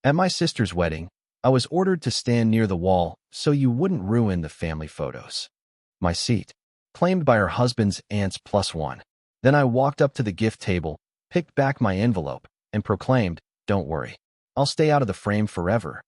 At my sister's wedding, I was ordered to stand near the wall so you wouldn't ruin the family photos. My seat, claimed by her husband's aunts +1. Then I walked up to the gift table, picked back my envelope, and proclaimed, "Don't worry, I'll stay out of the frame forever."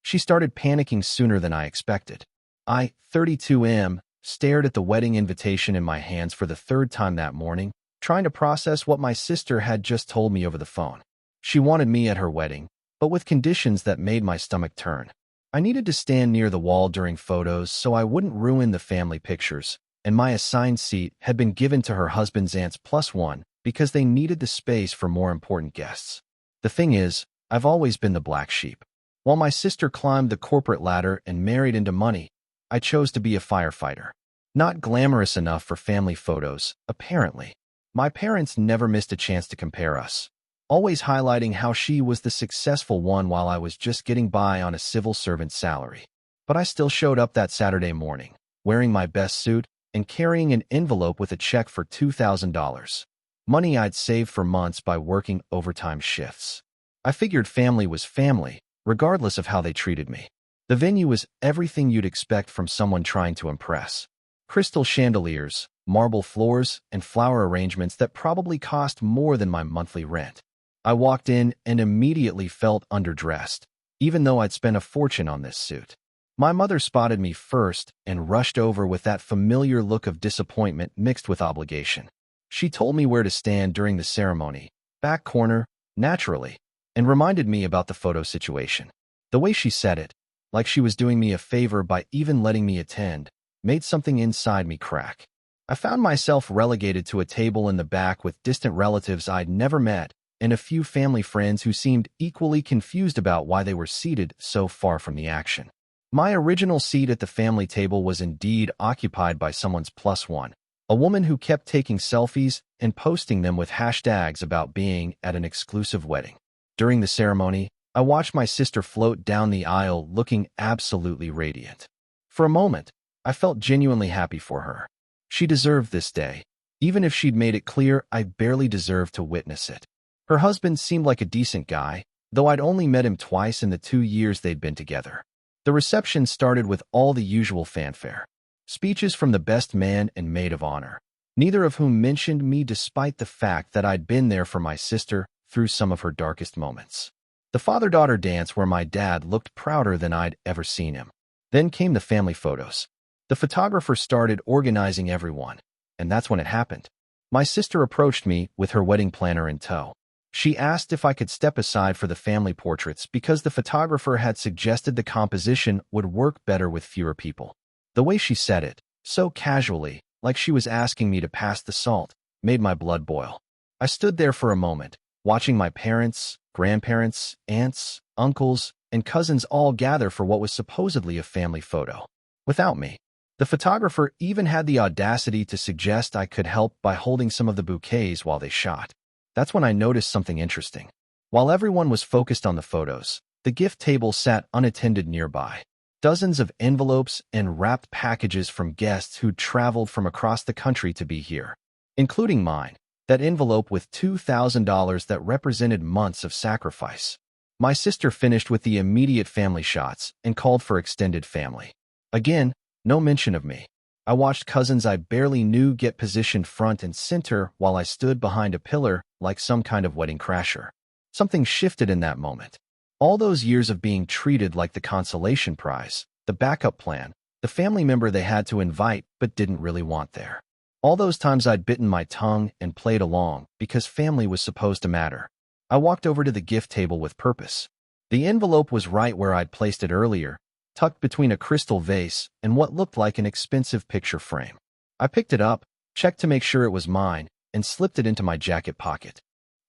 She started panicking sooner than I expected. I, 32M, stared at the wedding invitation in my hands for the third time that morning, trying to process what my sister had just told me over the phone. She wanted me at her wedding, but with conditions that made my stomach turn. I needed to stand near the wall during photos so I wouldn't ruin the family pictures, and my assigned seat had been given to her husband's aunts +1 because they needed the space for more important guests. The thing is, I've always been the black sheep. While my sister climbed the corporate ladder and married into money, I chose to be a firefighter. Not glamorous enough for family photos, apparently. My parents never missed a chance to compare us, always highlighting how she was the successful one while I was just getting by on a civil servant salary. But I still showed up that Saturday morning, wearing my best suit and carrying an envelope with a check for $2,000. Money I'd saved for months by working overtime shifts. I figured family was family, regardless of how they treated me. The venue was everything you'd expect from someone trying to impress. Crystal chandeliers, marble floors, and flower arrangements that probably cost more than my monthly rent. I walked in and immediately felt underdressed, even though I'd spent a fortune on this suit. My mother spotted me first and rushed over with that familiar look of disappointment mixed with obligation. She told me where to stand during the ceremony, back corner, naturally, and reminded me about the photo situation. The way she said it, like she was doing me a favor by even letting me attend, made something inside me crack. I found myself relegated to a table in the back with distant relatives I'd never met and a few family friends who seemed equally confused about why they were seated so far from the action. My original seat at the family table was indeed occupied by someone's +1, a woman who kept taking selfies and posting them with hashtags about being at an exclusive wedding. During the ceremony, I watched my sister float down the aisle looking absolutely radiant. For a moment, I felt genuinely happy for her. She deserved this day, even if she'd made it clear I barely deserved to witness it. Her husband seemed like a decent guy, though I'd only met him twice in the 2 years they'd been together. The reception started with all the usual fanfare. Speeches from the best man and maid of honor, neither of whom mentioned me despite the fact that I'd been there for my sister through some of her darkest moments. The father-daughter dance where my dad looked prouder than I'd ever seen him. Then came the family photos. The photographer started organizing everyone, and that's when it happened. My sister approached me with her wedding planner in tow. She asked if I could step aside for the family portraits because the photographer had suggested the composition would work better with fewer people. The way she said it, so casually, like she was asking me to pass the salt, made my blood boil. I stood there for a moment, watching my parents, grandparents, aunts, uncles, and cousins all gather for what was supposedly a family photo. Without me. The photographer even had the audacity to suggest I could help by holding some of the bouquets while they shot. That's when I noticed something interesting. While everyone was focused on the photos, the gift table sat unattended nearby. Dozens of envelopes and wrapped packages from guests who'd traveled from across the country to be here, including mine, that envelope with $2,000 that represented months of sacrifice. My sister finished with the immediate family shots and called for extended family. Again, no mention of me. I watched cousins I barely knew get positioned front and center while I stood behind a pillar like some kind of wedding crasher. Something shifted in that moment. All those years of being treated like the consolation prize, the backup plan, the family member they had to invite but didn't really want there. All those times I'd bitten my tongue and played along because family was supposed to matter. I walked over to the gift table with purpose. The envelope was right where I'd placed it earlier, tucked between a crystal vase and what looked like an expensive picture frame. I picked it up, checked to make sure it was mine, and slipped it into my jacket pocket.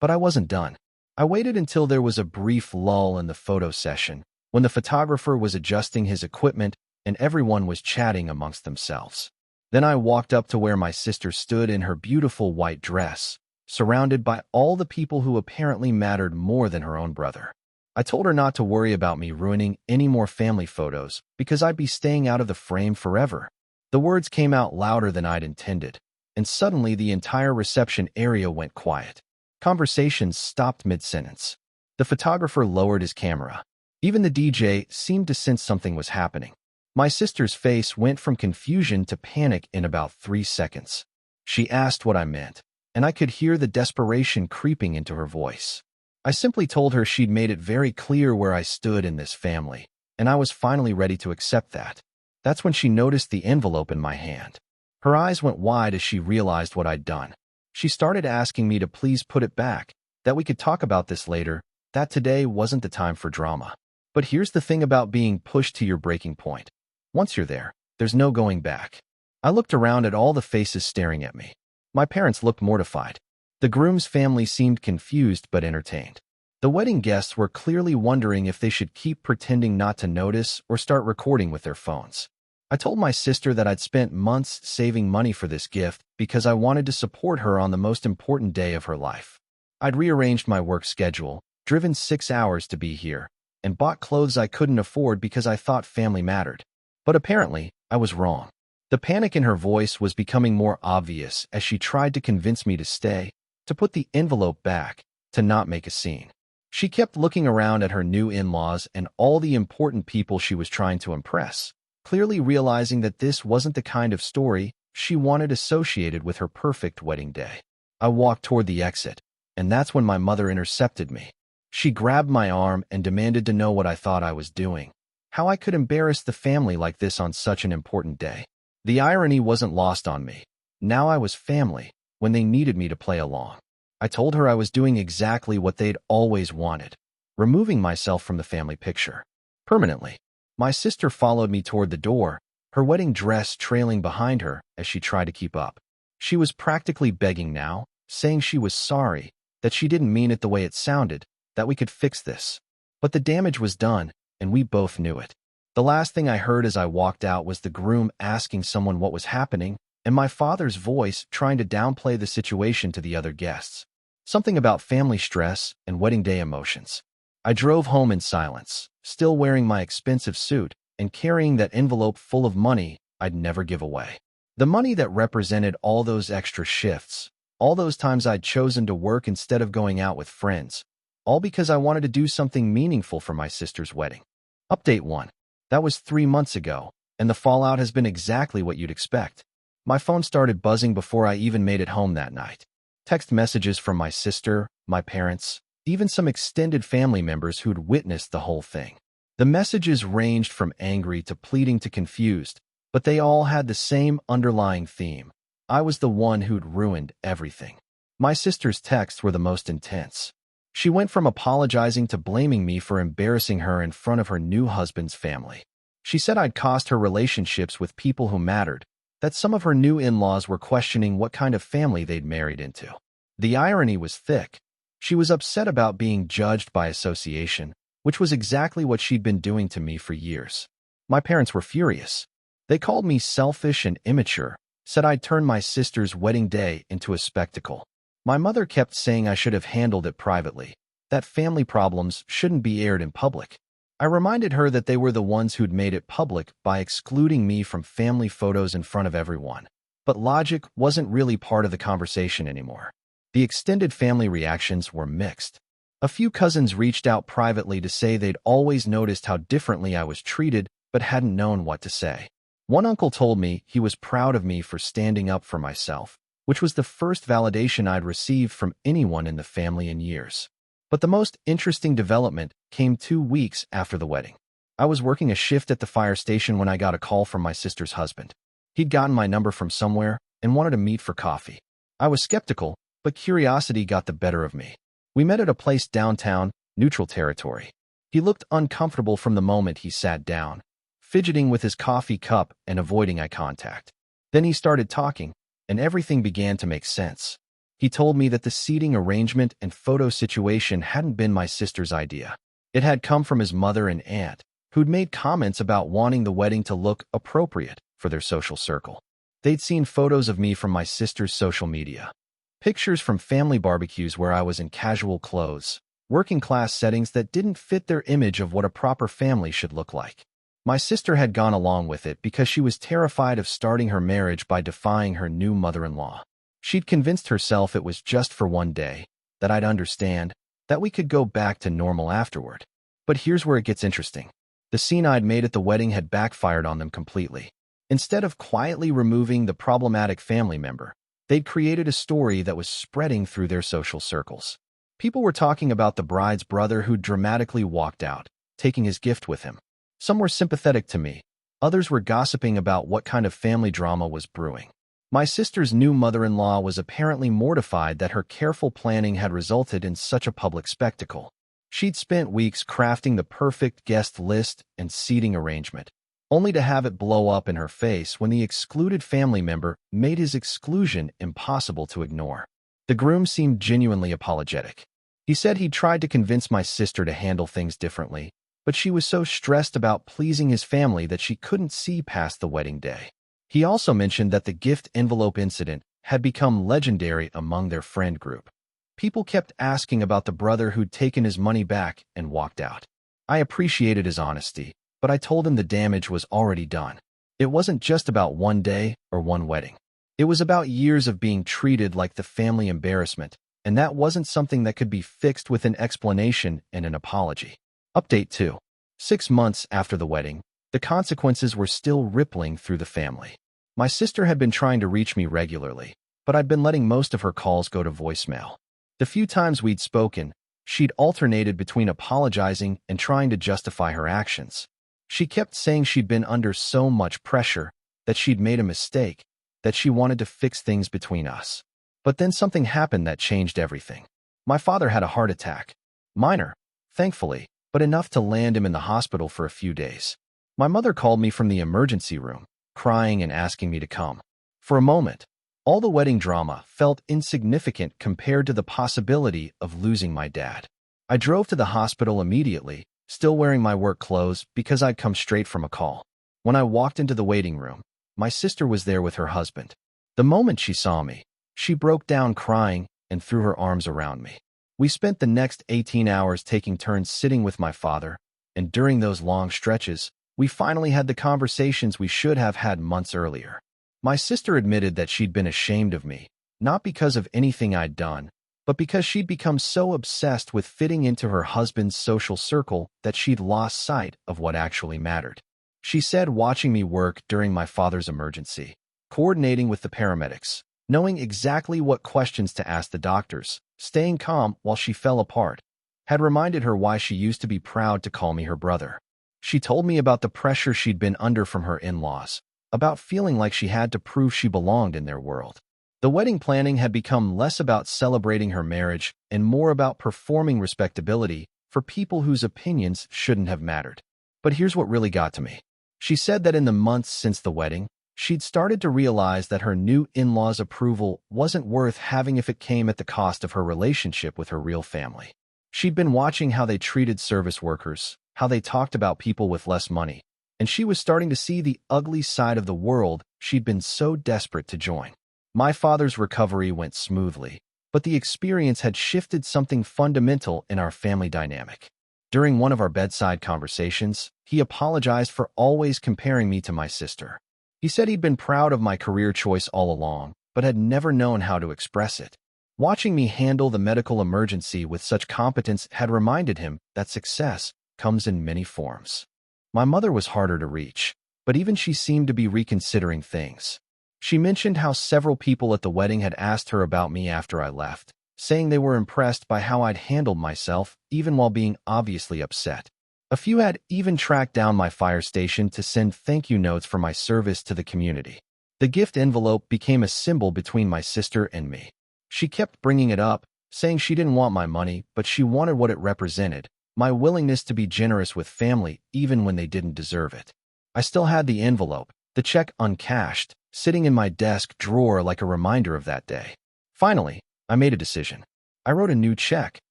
But I wasn't done. I waited until there was a brief lull in the photo session, when the photographer was adjusting his equipment and everyone was chatting amongst themselves. Then I walked up to where my sister stood in her beautiful white dress, surrounded by all the people who apparently mattered more than her own brother. I told her not to worry about me ruining any more family photos because I'd be staying out of the frame forever. The words came out louder than I'd intended, and suddenly the entire reception area went quiet. Conversations stopped mid-sentence. The photographer lowered his camera, Even the DJ seemed to sense something was happening. My sister's face went from confusion to panic in about 3 seconds. She asked what I meant, and I could hear the desperation creeping into her voice. I simply told her she'd made it very clear where I stood in this family, and I was finally ready to accept that. That's when she noticed the envelope in my hand. Her eyes went wide as she realized what I'd done. She started asking me to please put it back, that we could talk about this later, that today wasn't the time for drama. But here's the thing about being pushed to your breaking point. Once you're there, there's no going back. I looked around at all the faces staring at me. My parents looked mortified. The groom's family seemed confused but entertained. The wedding guests were clearly wondering if they should keep pretending not to notice or start recording with their phones. I told my sister that I'd spent months saving money for this gift because I wanted to support her on the most important day of her life. I'd rearranged my work schedule, driven 6 hours to be here, and bought clothes I couldn't afford because I thought family mattered. But apparently, I was wrong. The panic in her voice was becoming more obvious as she tried to convince me to stay, to put the envelope back, to not make a scene. She kept looking around at her new in-laws and all the important people she was trying to impress, clearly realizing that this wasn't the kind of story she wanted associated with her perfect wedding day. I walked toward the exit, and that's when my mother intercepted me. She grabbed my arm and demanded to know what I thought I was doing, how I could embarrass the family like this on such an important day. The irony wasn't lost on me. Now I was family, when they needed me to play along. I told her I was doing exactly what they'd always wanted, removing myself from the family picture. Permanently. My sister followed me toward the door, her wedding dress trailing behind her as she tried to keep up. She was practically begging now, saying she was sorry, that she didn't mean it the way it sounded, that we could fix this. But the damage was done, and we both knew it. The last thing I heard as I walked out was the groom asking someone what was happening, and my father's voice trying to downplay the situation to the other guests. Something about family stress and wedding day emotions. I drove home in silence, still wearing my expensive suit and carrying that envelope full of money I'd never give away. The money that represented all those extra shifts, all those times I'd chosen to work instead of going out with friends, all because I wanted to do something meaningful for my sister's wedding. Update 1. That was 3 months ago, and the fallout has been exactly what you'd expect. My phone started buzzing before I even made it home that night. Text messages from my sister, my parents, even some extended family members who'd witnessed the whole thing. The messages ranged from angry to pleading to confused, but they all had the same underlying theme. I was the one who'd ruined everything. My sister's texts were the most intense. She went from apologizing to blaming me for embarrassing her in front of her new husband's family. She said I'd cost her relationships with people who mattered, that some of her new in-laws were questioning what kind of family they'd married into. The irony was thick. She was upset about being judged by association, which was exactly what she'd been doing to me for years. My parents were furious. They called me selfish and immature, said I'd turned my sister's wedding day into a spectacle. My mother kept saying I should have handled it privately, that family problems shouldn't be aired in public. I reminded her that they were the ones who'd made it public by excluding me from family photos in front of everyone. But logic wasn't really part of the conversation anymore. The extended family reactions were mixed. A few cousins reached out privately to say they'd always noticed how differently I was treated, but hadn't known what to say. One uncle told me he was proud of me for standing up for myself, which was the first validation I'd received from anyone in the family in years. But the most interesting development came 2 weeks after the wedding. I was working a shift at the fire station when I got a call from my sister's husband. He'd gotten my number from somewhere and wanted to meet for coffee. I was skeptical, but curiosity got the better of me. We met at a place downtown, neutral territory. He looked uncomfortable from the moment he sat down, fidgeting with his coffee cup and avoiding eye contact. Then he started talking, and everything began to make sense. He told me that the seating arrangement and photo situation hadn't been my sister's idea. It had come from his mother and aunt, who'd made comments about wanting the wedding to look appropriate for their social circle. They'd seen photos of me from my sister's social media. Pictures from family barbecues where I was in casual clothes, working-class settings that didn't fit their image of what a proper family should look like. My sister had gone along with it because she was terrified of starting her marriage by defying her new mother-in-law. She'd convinced herself it was just for one day, that I'd understand, that we could go back to normal afterward. But here's where it gets interesting. The scene I'd made at the wedding had backfired on them completely. Instead of quietly removing the problematic family member, they'd created a story that was spreading through their social circles. People were talking about the bride's brother who dramatically walked out, taking his gift with him. Some were sympathetic to me. Others were gossiping about what kind of family drama was brewing. My sister's new mother-in-law was apparently mortified that her careful planning had resulted in such a public spectacle. She'd spent weeks crafting the perfect guest list and seating arrangement, only to have it blow up in her face when the excluded family member made his exclusion impossible to ignore. The groom seemed genuinely apologetic. He said he'd tried to convince my sister to handle things differently, but she was so stressed about pleasing his family that she couldn't see past the wedding day. He also mentioned that the gift envelope incident had become legendary among their friend group. People kept asking about the brother who'd taken his money back and walked out. I appreciated his honesty, but I told him the damage was already done. It wasn't just about one day or one wedding. It was about years of being treated like the family embarrassment, and that wasn't something that could be fixed with an explanation and an apology. Update 2. 6 months after the wedding, the consequences were still rippling through the family. My sister had been trying to reach me regularly, but I'd been letting most of her calls go to voicemail. The few times we'd spoken, she'd alternated between apologizing and trying to justify her actions. She kept saying she'd been under so much pressure, that she'd made a mistake, that she wanted to fix things between us. But then something happened that changed everything. My father had a heart attack. Minor, thankfully, but enough to land him in the hospital for a few days. My mother called me from the emergency room, crying and asking me to come. For a moment, all the wedding drama felt insignificant compared to the possibility of losing my dad. I drove to the hospital immediately, still wearing my work clothes because I'd come straight from a call. When I walked into the waiting room, my sister was there with her husband. The moment she saw me, she broke down crying and threw her arms around me. We spent the next 18 hours taking turns sitting with my father, and during those long stretches, we finally had the conversations we should have had months earlier. My sister admitted that she'd been ashamed of me, not because of anything I'd done, but because she'd become so obsessed with fitting into her husband's social circle that she'd lost sight of what actually mattered. She said watching me work during my father's emergency, coordinating with the paramedics, knowing exactly what questions to ask the doctors, staying calm while she fell apart, had reminded her why she used to be proud to call me her brother. She told me about the pressure she'd been under from her in-laws, about feeling like she had to prove she belonged in their world. The wedding planning had become less about celebrating her marriage and more about performing respectability for people whose opinions shouldn't have mattered. But here's what really got to me. She said that in the months since the wedding, she'd started to realize that her new in-laws' approval wasn't worth having if it came at the cost of her relationship with her real family. She'd been watching how they treated service workers, how they talked about people with less money, and she was starting to see the ugly side of the world she'd been so desperate to join. My father's recovery went smoothly, but the experience had shifted something fundamental in our family dynamic. During one of our bedside conversations, he apologized for always comparing me to my sister. He said he'd been proud of my career choice all along, but had never known how to express it. Watching me handle the medical emergency with such competence had reminded him that success comes in many forms. My mother was harder to reach, but even she seemed to be reconsidering things. She mentioned how several people at the wedding had asked her about me after I left, saying they were impressed by how I'd handled myself even while being obviously upset. A few had even tracked down my fire station to send thank you notes for my service to the community. The gift envelope became a symbol between my sister and me. She kept bringing it up, saying she didn't want my money, but she wanted what it represented, my willingness to be generous with family even when they didn't deserve it. I still had the envelope, the check uncashed, sitting in my desk drawer like a reminder of that day. Finally, I made a decision. I wrote a new check,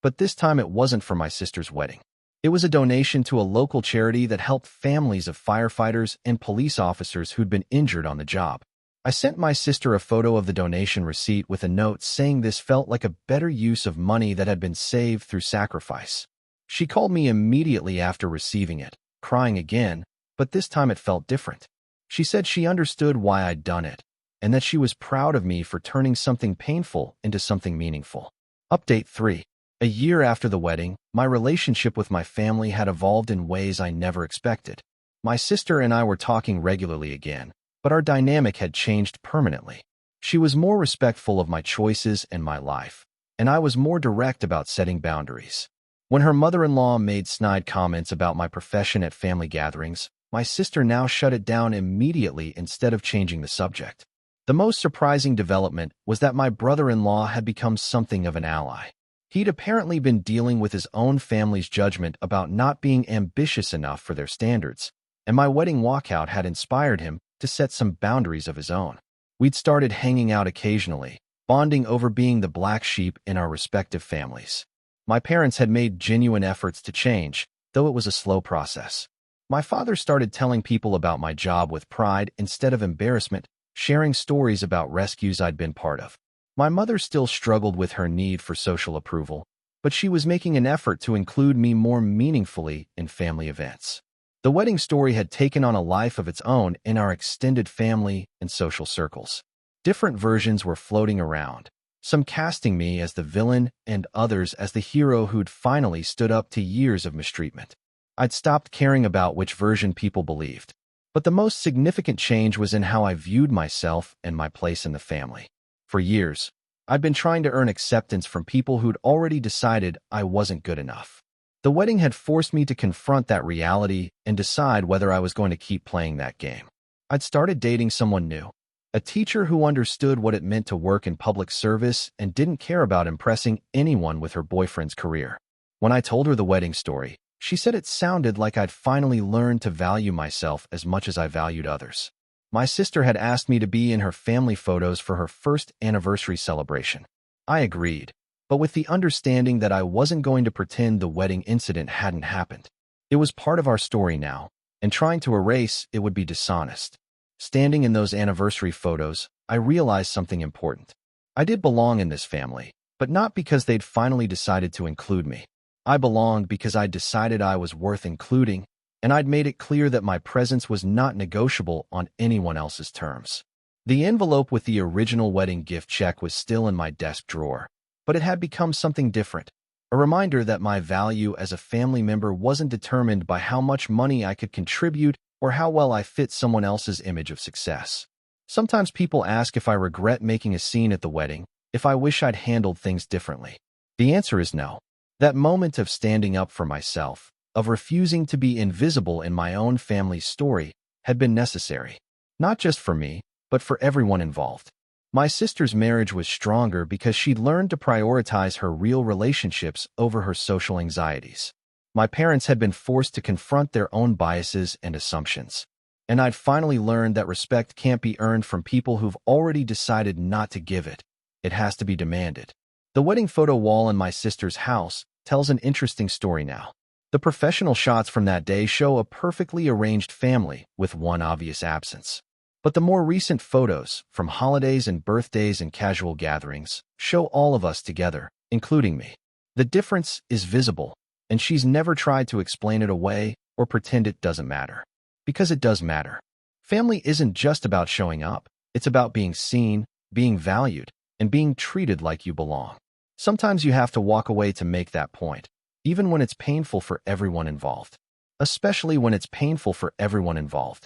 but this time it wasn't for my sister's wedding. It was a donation to a local charity that helped families of firefighters and police officers who'd been injured on the job. I sent my sister a photo of the donation receipt with a note saying this felt like a better use of money that had been saved through sacrifice. She called me immediately after receiving it, crying again, but this time it felt different. She said she understood why I'd done it, and that she was proud of me for turning something painful into something meaningful. Update 3. A year after the wedding, my relationship with my family had evolved in ways I never expected. My sister and I were talking regularly again, but our dynamic had changed permanently. She was more respectful of my choices and my life, and I was more direct about setting boundaries. When her mother-in-law made snide comments about my profession at family gatherings, my sister now shut it down immediately instead of changing the subject. The most surprising development was that my brother-in-law had become something of an ally. He'd apparently been dealing with his own family's judgment about not being ambitious enough for their standards, and my wedding walkout had inspired him to set some boundaries of his own. We'd started hanging out occasionally, bonding over being the black sheep in our respective families. My parents had made genuine efforts to change, though it was a slow process. My father started telling people about my job with pride instead of embarrassment, sharing stories about rescues I'd been part of. My mother still struggled with her need for social approval, but she was making an effort to include me more meaningfully in family events. The wedding story had taken on a life of its own in our extended family and social circles. Different versions were floating around, some casting me as the villain and others as the hero who'd finally stood up to years of mistreatment. I'd stopped caring about which version people believed, but the most significant change was in how I viewed myself and my place in the family. For years, I'd been trying to earn acceptance from people who'd already decided I wasn't good enough. The wedding had forced me to confront that reality and decide whether I was going to keep playing that game. I'd started dating someone new, a teacher who understood what it meant to work in public service and didn't care about impressing anyone with her boyfriend's career. When I told her the wedding story, she said it sounded like I'd finally learned to value myself as much as I valued others. My sister had asked me to be in her family photos for her first anniversary celebration. I agreed, but with the understanding that I wasn't going to pretend the wedding incident hadn't happened. It was part of our story now, and trying to erase it would be dishonest. Standing in those anniversary photos, I realized something important. I did belong in this family, but not because they'd finally decided to include me. I belonged because I'd decided I was worth including, and I'd made it clear that my presence was not negotiable on anyone else's terms. The envelope with the original wedding gift check was still in my desk drawer, but it had become something different, a reminder that my value as a family member wasn't determined by how much money I could contribute or how well I fit someone else's image of success. Sometimes people ask if I regret making a scene at the wedding, if I wish I'd handled things differently. The answer is no. That moment of standing up for myself, of refusing to be invisible in my own family's story, had been necessary. Not just for me, but for everyone involved. My sister's marriage was stronger because she'd learned to prioritize her real relationships over her social anxieties. My parents had been forced to confront their own biases and assumptions, and I'd finally learned that respect can't be earned from people who've already decided not to give it. It has to be demanded. The wedding photo wall in my sister's house tells an interesting story now. The professional shots from that day show a perfectly arranged family with one obvious absence. But the more recent photos, from holidays and birthdays and casual gatherings, show all of us together, including me. The difference is visible, and she's never tried to explain it away or pretend it doesn't matter. Because it does matter. Family isn't just about showing up. It's about being seen, being valued, and being treated like you belong. Sometimes you have to walk away to make that point, even when it's painful for everyone involved. Especially when it's painful for everyone involved.